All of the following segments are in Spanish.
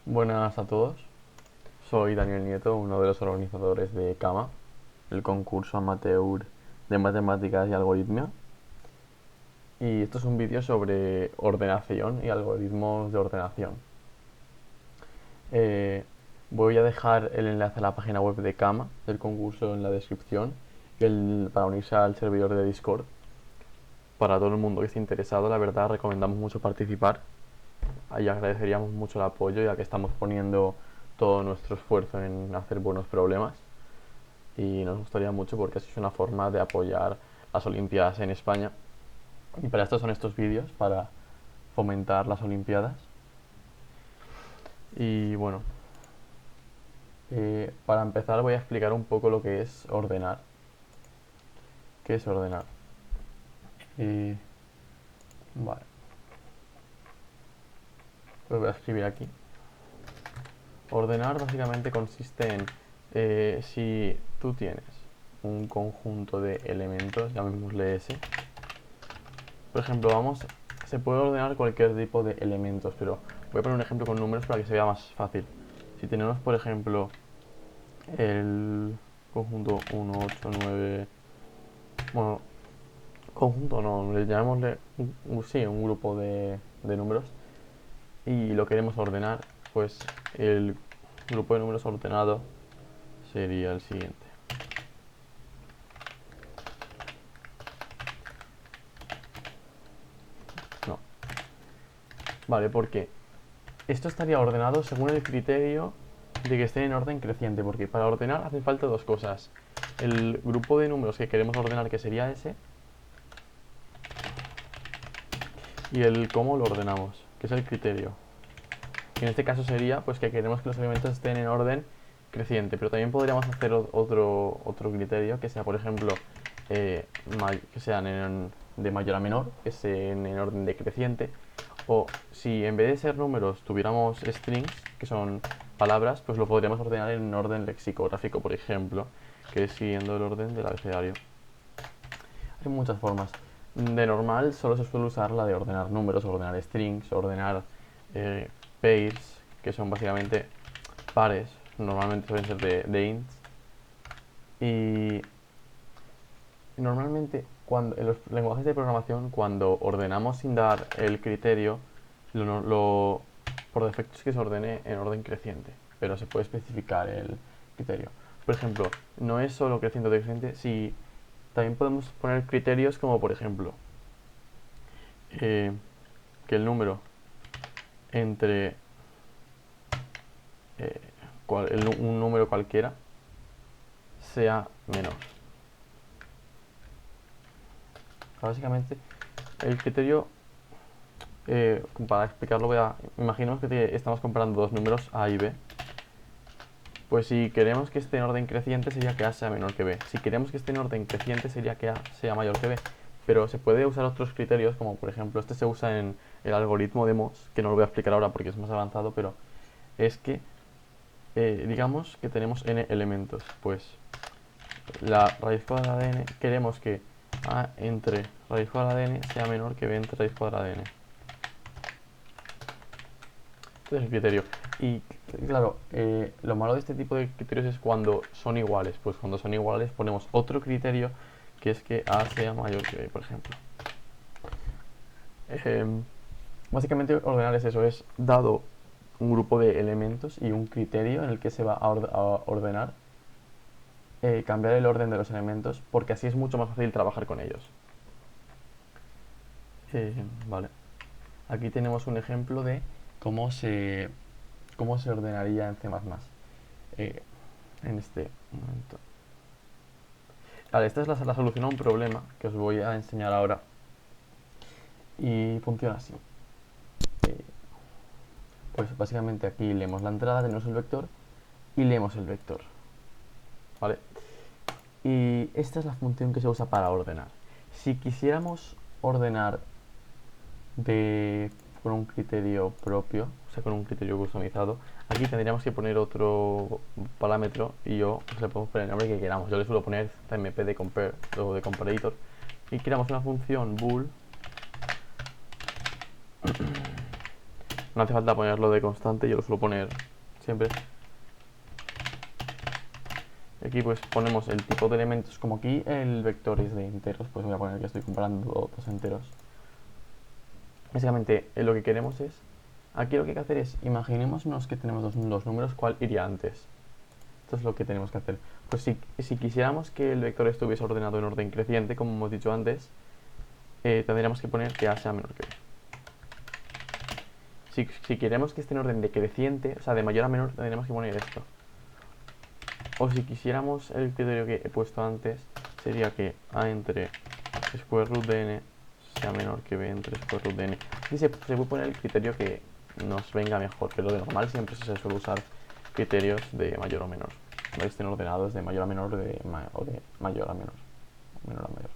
Buenas a todos, soy Daniel Nieto, uno de los organizadores de CAMA, el concurso amateur de matemáticas y algoritmia. Y esto es un vídeo sobre ordenación y algoritmos de ordenación. Eh, Voy a dejar el enlace a la página web de CAMA del concurso en la descripción y para unirse al servidor de Discord. Para todo el mundo que esté interesado, la verdad recomendamos mucho participar. Ahí agradeceríamos mucho el apoyo, ya que estamos poniendo todo nuestro esfuerzo en hacer buenos problemas y nos gustaría mucho porque así es una forma de apoyar las Olimpiadas en España. Y para esto son estos vídeos, para fomentar las Olimpiadas. Y bueno, para empezar voy a explicar un poco lo que es ordenar. ¿Qué es ordenar? Vale, pues voy a escribir aquí. Ordenar básicamente consiste en si tú tienes un conjunto de elementos, llamémosle S. Por ejemplo, se puede ordenar cualquier tipo de elementos, pero voy a poner un ejemplo con números para que se vea más fácil. Si tenemos, por ejemplo, el conjunto 1, 8, 9, bueno, conjunto no, llamémosle sí, un grupo de números y lo queremos ordenar, pues el grupo de números ordenado sería el siguiente. No, vale, porque esto estaría ordenado según el criterio de que estén en orden creciente, porque para ordenar hace falta dos cosas. El grupo de números que queremos ordenar, que sería ese, y el cómo lo ordenamos, que es el criterio. En este caso sería pues que queremos que los elementos estén en orden creciente, pero también podríamos hacer otro criterio que sea, por ejemplo, que sean de mayor a menor, que sean en orden decreciente, o si en vez de ser números tuviéramos strings, que son palabras, pues lo podríamos ordenar en orden lexicográfico, por ejemplo, que es siguiendo el orden del abecedario. Hay muchas formas. De normal solo se suele usar la de ordenar números, ordenar strings, ordenar pairs, que son básicamente pares, normalmente suelen ser de ints. Y normalmente en los lenguajes de programación, cuando ordenamos sin dar el criterio, por defecto es que se ordene en orden creciente, pero se puede especificar el criterio. Por ejemplo, no es solo creciente o decreciente, si también podemos poner criterios como, por ejemplo, que el número entre un número cualquiera sea menor. Básicamente, el criterio, para explicarlo, imaginemos que estamos comparando dos números A y B. Pues si queremos que esté en orden creciente sería que A sea menor que B. Si queremos que esté en orden creciente sería que A sea mayor que B. Pero se puede usar otros criterios, como por ejemplo este se usa en el algoritmo de Moss, que no lo voy a explicar ahora porque es más avanzado, pero es que digamos que tenemos n elementos. Pues la raíz cuadrada de n queremos que A entre raíz cuadrada de n sea menor que B entre raíz cuadrada de n. Este es el criterio. Y claro, lo malo de este tipo de criterios es cuando son iguales. Pues cuando son iguales ponemos otro criterio, que es que A sea mayor que B, por ejemplo. Básicamente ordenar es eso, es dado un grupo de elementos y un criterio en el que se va a ordenar, cambiar el orden de los elementos, porque así es mucho más fácil trabajar con ellos. Vale. Aquí tenemos un ejemplo de cómo se ordenaría en C++. En este momento. Vale, esta es la solución a un problema que os voy a enseñar ahora. Y funciona así. Pues básicamente aquí leemos la entrada, tenemos el vector y leemos el vector. ¿Vale? Y esta es la función que se usa para ordenar. Si quisiéramos ordenar con un criterio propio, o sea, con un criterio customizado, aquí tendríamos que poner otro parámetro y le podemos poner el nombre que queramos. Yo le suelo poner cmp de compare o de comparator y creamos una función bool No hace falta ponerlo de constante, yo lo suelo poner siempre. Aquí pues ponemos el tipo de elementos, como aquí el vector es de enteros, pues voy a poner que estoy comparando dos enteros. Básicamente lo que queremos es, aquí lo que hay que hacer es, imaginémonos que tenemos los números, ¿cuál iría antes? Esto es lo que tenemos que hacer. Pues si quisiéramos que el vector estuviese ordenado en orden creciente, como hemos dicho antes, tendríamos que poner que A sea menor que B. Si queremos que esté en orden decreciente, o sea, de mayor a menor, tendríamos que poner esto. O si quisiéramos el criterio que he puesto antes, sería que A entre square root de n sea menor que B entre square root de n. Y se puede poner el criterio que nos venga mejor, pero de normal siempre se suele usar criterios de mayor o menor. No estén ordenados de mayor a menor o de mayor a menor. Menor a mayor.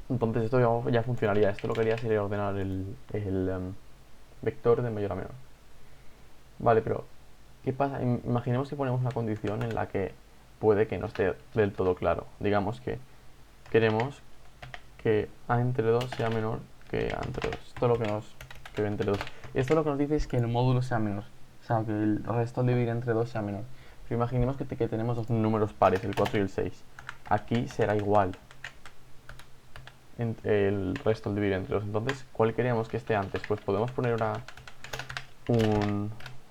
Entonces esto ya funcionaría. Esto lo que haría sería ordenar el vector de mayor a menor. Vale, pero ¿qué pasa? Imaginemos que ponemos una condición en la que puede que no esté del todo claro. Digamos que queremos que A entre 2 sea menor que A entre 2. Esto es lo que que B entre 2. Y esto lo que nos dice es que el módulo sea menor. O sea, que el resto al dividir entre 2 sea menor. Pero imaginemos que tenemos dos números pares, el 4 y el 6. Aquí será igual el resto al dividir entre 2. Entonces, ¿cuál queríamos que esté antes? Pues podemos poner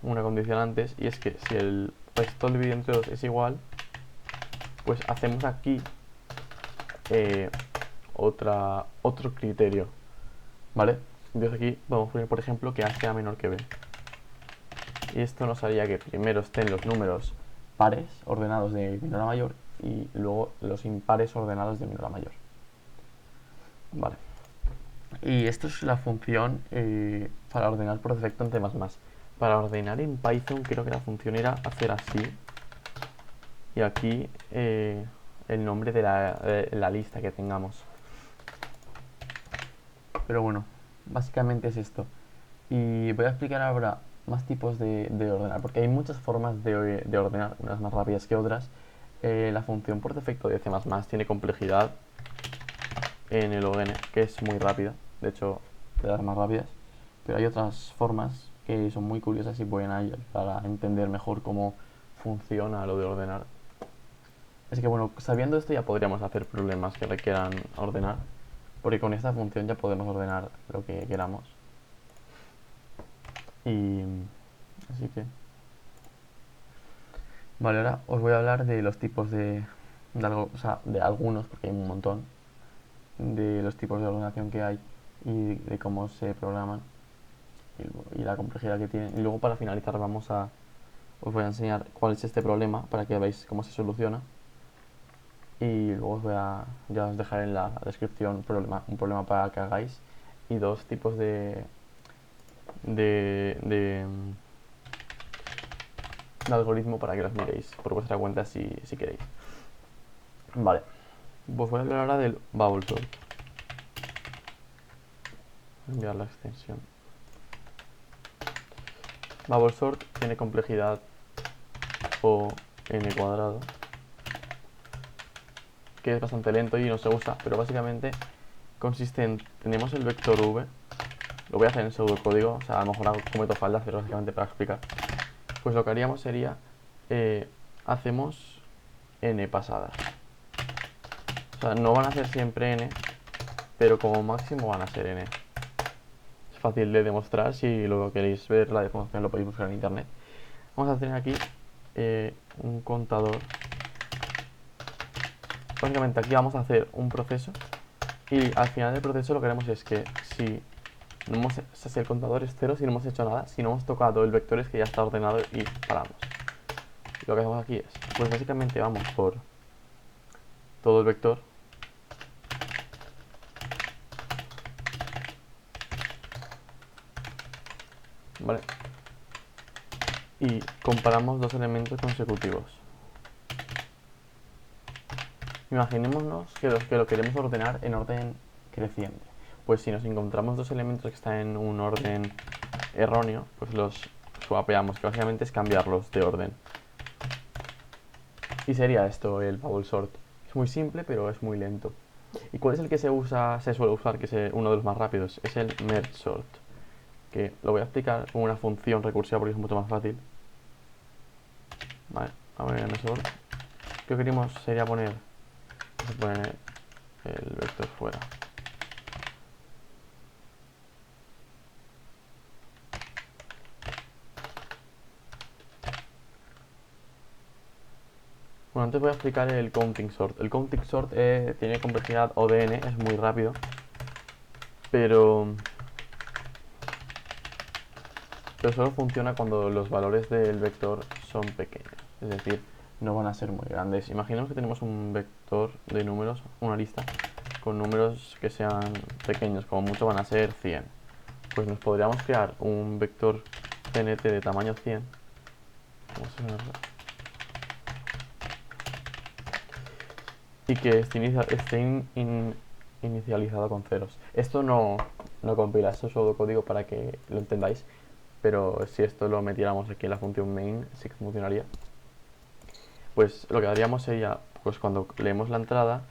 una condición antes, y es que si el resto al dividir entre 2 es igual, pues hacemos aquí otro criterio, ¿vale? Entonces aquí podemos poner, por ejemplo, que A sea menor que B. Y esto nos haría que primero estén los números pares ordenados de menor a mayor y luego los impares ordenados de menor a mayor. Vale. Y esto es la función para ordenar por defecto en C++. Para ordenar en Python creo que la función era hacer así. Y aquí el nombre de la lista que tengamos. Pero bueno, básicamente es esto. Y voy a explicar ahora más tipos de ordenar, porque hay muchas formas de ordenar, unas más rápidas que otras. La función por defecto de C++ tiene complejidad en el ON, que es muy rápida, de hecho, de las más rápidas. Pero hay otras formas que son muy curiosas y pueden ayudar a entender mejor cómo funciona lo de ordenar. Así que bueno, sabiendo esto ya podríamos hacer problemas que requieran ordenar, porque con esta función ya podemos ordenar lo que queramos. Y así que vale, ahora os voy a hablar de los tipos de algunos, porque hay un montón, de los tipos de ordenación que hay y de cómo se programan y la complejidad que tienen. Y luego para finalizar os voy a enseñar cuál es este problema para que veáis cómo se soluciona. Y luego ya os dejaré en la descripción un problema para que hagáis y dos tipos de algoritmo para que los miréis por vuestra cuenta si queréis. Vale, pues voy a hablar ahora del bubble sort. Voy a enviar la extensión. Bubble sort tiene complejidad o n cuadrado, que es bastante lento y no se usa, pero básicamente consiste en, tenemos el vector v, lo voy a hacer en pseudocódigo, o sea, a lo mejor cometo faltas, pero básicamente para explicar. Pues lo que haríamos sería, hacemos n pasadas. O sea, no van a ser siempre n, pero como máximo van a ser n. Es fácil de demostrar, si lo queréis ver la demostración lo podéis buscar en internet. Vamos a tener aquí un contador. Básicamente aquí vamos a hacer un proceso y al final del proceso lo que haremos es que si el contador es 0, si no hemos hecho nada, si no hemos tocado el vector es que ya está ordenado y paramos. Y lo que hacemos aquí es, pues básicamente vamos por todo el vector. ¿Vale? Y comparamos dos elementos consecutivos. Imaginémonos que lo queremos ordenar en orden creciente. Pues si nos encontramos dos elementos que están en un orden erróneo, pues los swapeamos, que básicamente es cambiarlos de orden. Y sería esto el bubble sort. Es muy simple, pero es muy lento. ¿Y cuál es el que se suele usar, que es uno de los más rápidos? Es el merge sort. que lo voy a explicar con una función recursiva porque es mucho más fácil. Vale, a ver en eso. Lo que queríamos sería poner el vector fuera. Bueno, antes voy a explicar el counting sort. El counting sort tiene complejidad ODN, es muy rápido, pero solo funciona cuando los valores del vector son pequeños, es decir, no van a ser muy grandes. Imaginemos que tenemos un vector de números, una lista, con números que sean pequeños, como mucho van a ser 100. Pues nos podríamos crear un vector CNT de tamaño 100. Vamos a verlo. Y que esté inicializado con ceros. Esto no compila, esto es solo código para que lo entendáis, pero si esto lo metiéramos aquí en la función main sí que funcionaría. Pues lo que haríamos sería, pues cuando leemos la entrada,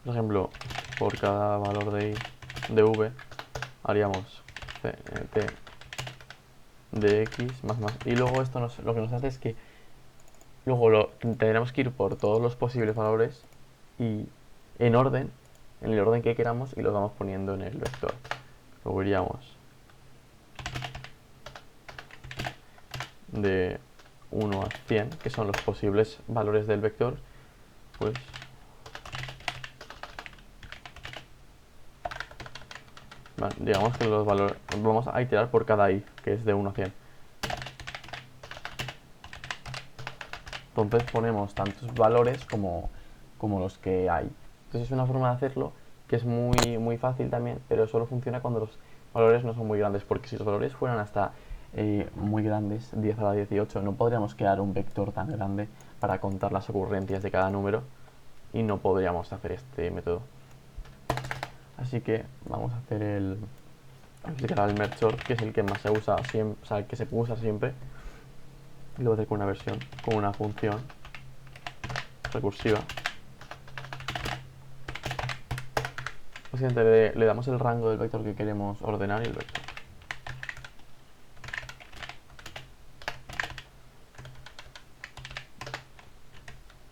por ejemplo, por cada valor de v, haríamos t de x más más, y luego esto lo que nos hace es que luego tendremos que ir por todos los posibles valores y en el orden que queramos, y los vamos poniendo en el vector. Luego iríamos de 1 a 100, que son los posibles valores del vector, pues vale, digamos que los valores vamos a iterar por cada i, que es de 1 a 100. Entonces ponemos tantos valores como los que hay. Entonces es una forma de hacerlo que es muy fácil también, pero solo funciona cuando los valores no son muy grandes, porque si los valores fueran hasta muy grandes, 10 a la 18, no podríamos crear un vector tan grande para contar las ocurrencias de cada número y no podríamos hacer este método. Así que vamos a hacer el merge sort, que es el que más se usa siempre, o sea, el que se puede usar siempre. Y lo voy a hacer con una función recursiva. Básicamente le damos el rango del vector que queremos ordenar y el vector.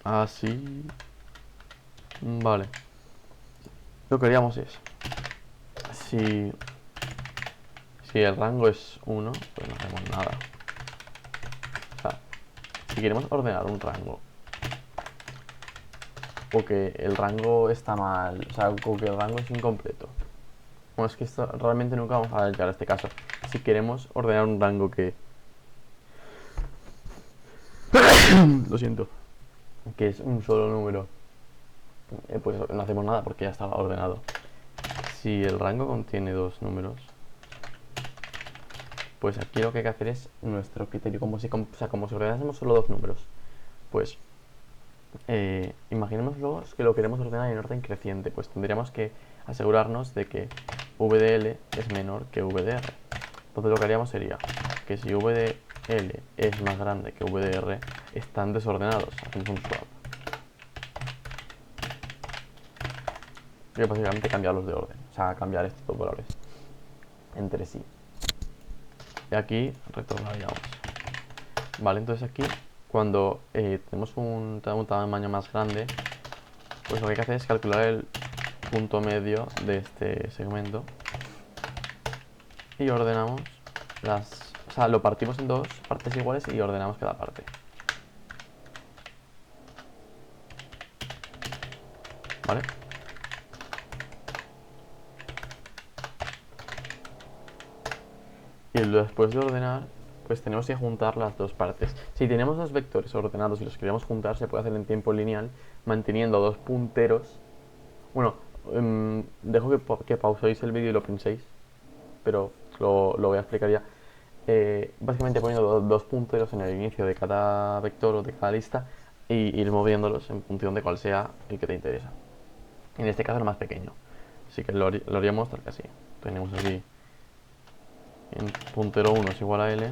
Así. Vale. Lo que haríamos es, si el rango es 1, pues no hacemos nada. O sea, si queremos ordenar un rango, o que el rango está mal, o sea, o que el rango es incompleto. Bueno, es que esto realmente nunca vamos a llegar a este caso. Si queremos ordenar un rango que... Lo siento. Que es un solo número, pues no hacemos nada porque ya estaba ordenado. Si el rango contiene dos números, pues aquí lo que hay que hacer es nuestro criterio, como si ordenásemos solo dos números. Pues imaginemos luego que lo queremos ordenar en orden creciente, pues tendríamos que asegurarnos de que VDL es menor que VDR. Entonces lo que haríamos sería que si VDL es más grande que VDR, están desordenados. Hacemos un swap. Y básicamente cambiarlos de orden, o sea, cambiar estos dos valores entre sí. Y aquí retornaríamos. Vale, entonces aquí, cuando tenemos un tamaño más grande, pues lo que hay que hacer es calcular el punto medio de este segmento y ordenamos o sea, lo partimos en dos partes iguales y ordenamos cada parte. ¿Vale? Y después de ordenar, pues tenemos que juntar las dos partes. Si tenemos dos vectores ordenados y los queremos juntar, se puede hacer en tiempo lineal, manteniendo dos punteros. Bueno, dejo que pauséis el vídeo y lo penséis, pero lo voy a explicar ya. Básicamente poniendo dos punteros en el inicio de cada vector o de cada lista y ir moviéndolos en función de cuál sea el que te interesa. En este caso el más pequeño, así que lo haríamos tal que así. Tenemos aquí en puntero 1 es igual a L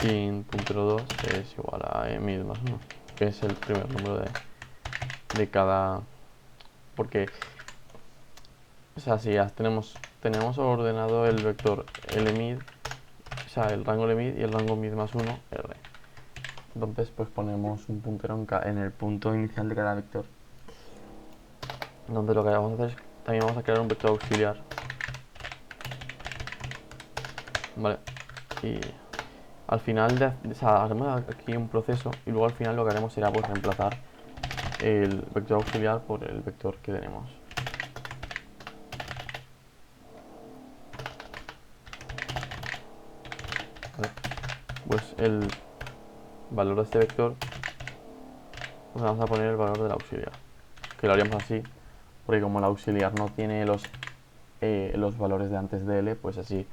y en puntero 2 es igual a M más 1, que es el primer número de cada... porque O sea, si ya tenemos ordenado el vector LMID, o sea, el rango LMID y el rango MID más 1, R. Entonces, pues ponemos un puntero en el punto inicial de cada vector. Donde lo que vamos a hacer es, también vamos a crear un vector auxiliar. Vale. Y al final, o sea, haremos aquí un proceso y luego al final lo que haremos será pues reemplazar el vector auxiliar por el vector que tenemos. Vale. Pues el valor de este vector, pues vamos a poner el valor del auxiliar, que lo haríamos así, porque como el auxiliar no tiene los valores de antes de L, pues así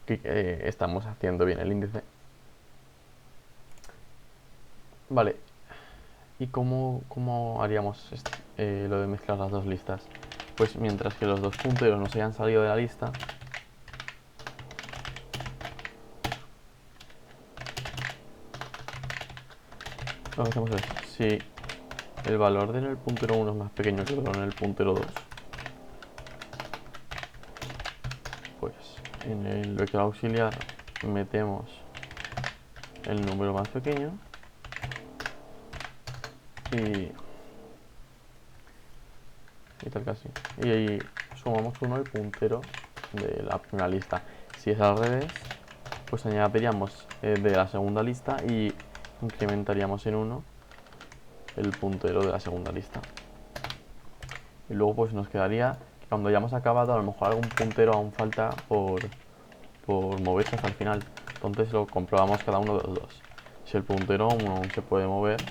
estamos haciendo bien el índice. Vale, ¿y cómo haríamos lo de mezclar las dos listas? Pues mientras que los dos punteros no se hayan salido de la lista, lo que hacemos es, si el valor en el puntero 1 es más pequeño que el valor en el puntero 2, pues en el vector auxiliar metemos el número más pequeño y tal casi. Y ahí sumamos 1 al puntero de la primera lista. Si es al revés, pues añadiríamos de la segunda lista y incrementaríamos en 1 el puntero de la segunda lista. Y luego pues nos quedaría que cuando hayamos acabado, a lo mejor algún puntero aún falta por moverse hasta el final. Entonces lo comprobamos cada uno de los dos. Si el puntero aún se puede mover,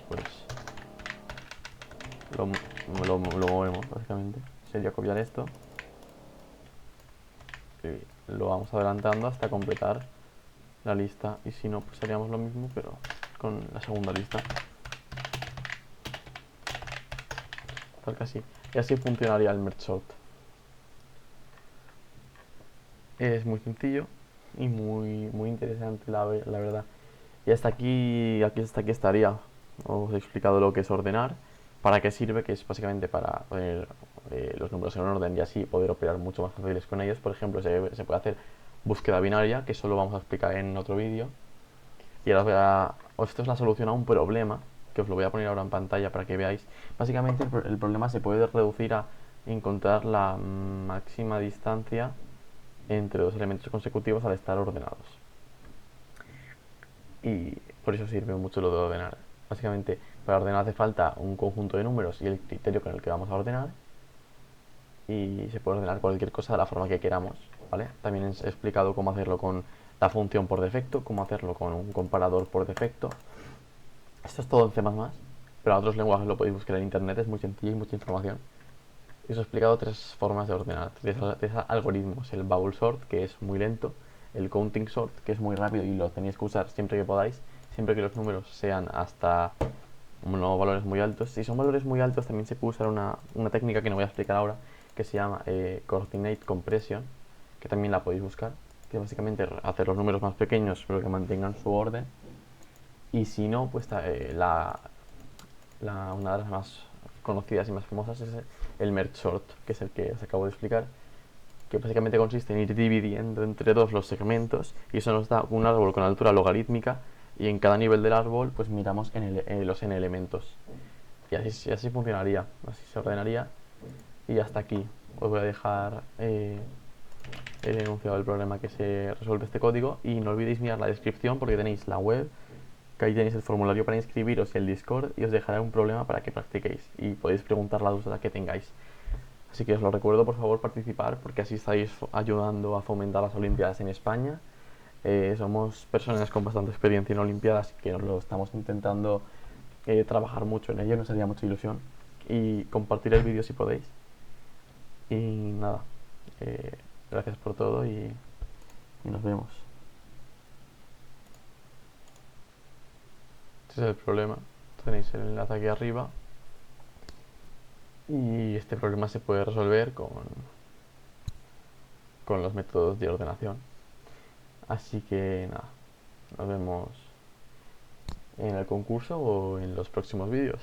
pues lo movemos básicamente. Sería copiar esto y lo vamos adelantando hasta completar la lista, y si no, pues haríamos lo mismo pero con la segunda lista, tal que así. Y así funcionaría el merge sort. Es muy sencillo y muy interesante, la verdad. Y hasta aquí estaría. Os he explicado lo que es ordenar, para qué sirve, que es básicamente para poner los números en orden y así poder operar mucho más fáciles con ellos. Por ejemplo, se puede hacer búsqueda binaria, que eso lo vamos a explicar en otro vídeo. Y ahora esto es la solución a un problema, que os lo voy a poner ahora en pantalla para que veáis. Básicamente el problema se puede reducir a encontrar la máxima distancia entre dos elementos consecutivos al estar ordenados. Y por eso sirve mucho lo de ordenar. Básicamente, para ordenar hace falta un conjunto de números y el criterio con el que vamos a ordenar. Y se puede ordenar cualquier cosa de la forma que queramos, ¿vale? También he explicado cómo hacerlo con la función por defecto, cómo hacerlo con un comparador por defecto. Esto es todo en C++, pero en otros lenguajes lo podéis buscar en internet, es muy sencillo y mucha información. Y os he explicado tres formas de ordenar, tres algoritmos: el bubble sort, que es muy lento; el counting sort, que es muy rápido y lo tenéis que usar siempre que podáis, siempre que los números sean hasta valores muy altos. Si son valores muy altos, también se puede usar una técnica que no voy a explicar ahora, que se llama coordinate compression, que también la podéis buscar, que básicamente hacer los números más pequeños pero que mantengan su orden. Y si no, pues una de las más conocidas y más famosas es el merge sort, que es el que os acabo de explicar, que básicamente consiste en ir dividiendo entre dos los segmentos, y eso nos da un árbol con altura logarítmica, y en cada nivel del árbol pues miramos los n elementos, y así funcionaría, así se ordenaría. Y hasta aquí os voy a dejar el enunciado del problema que se resuelve este código, y no olvidéis mirar la descripción porque tenéis la web, que ahí tenéis el formulario para inscribiros y el Discord, y os dejaré un problema para que practiquéis y podéis preguntar la duda que tengáis. Así que os lo recuerdo, por favor, participar, porque así estáis ayudando a fomentar las Olimpiadas en España. Somos personas con bastante experiencia en Olimpiadas que nos lo estamos intentando trabajar mucho en ello, nos haría mucha ilusión. Y compartir el vídeo si podéis. Y nada, gracias por todo y nos vemos. Este es el problema. Tenéis el enlace aquí arriba. Y este problema se puede resolver con los métodos de ordenación. Así que nada, nos vemos en el concurso o en los próximos vídeos.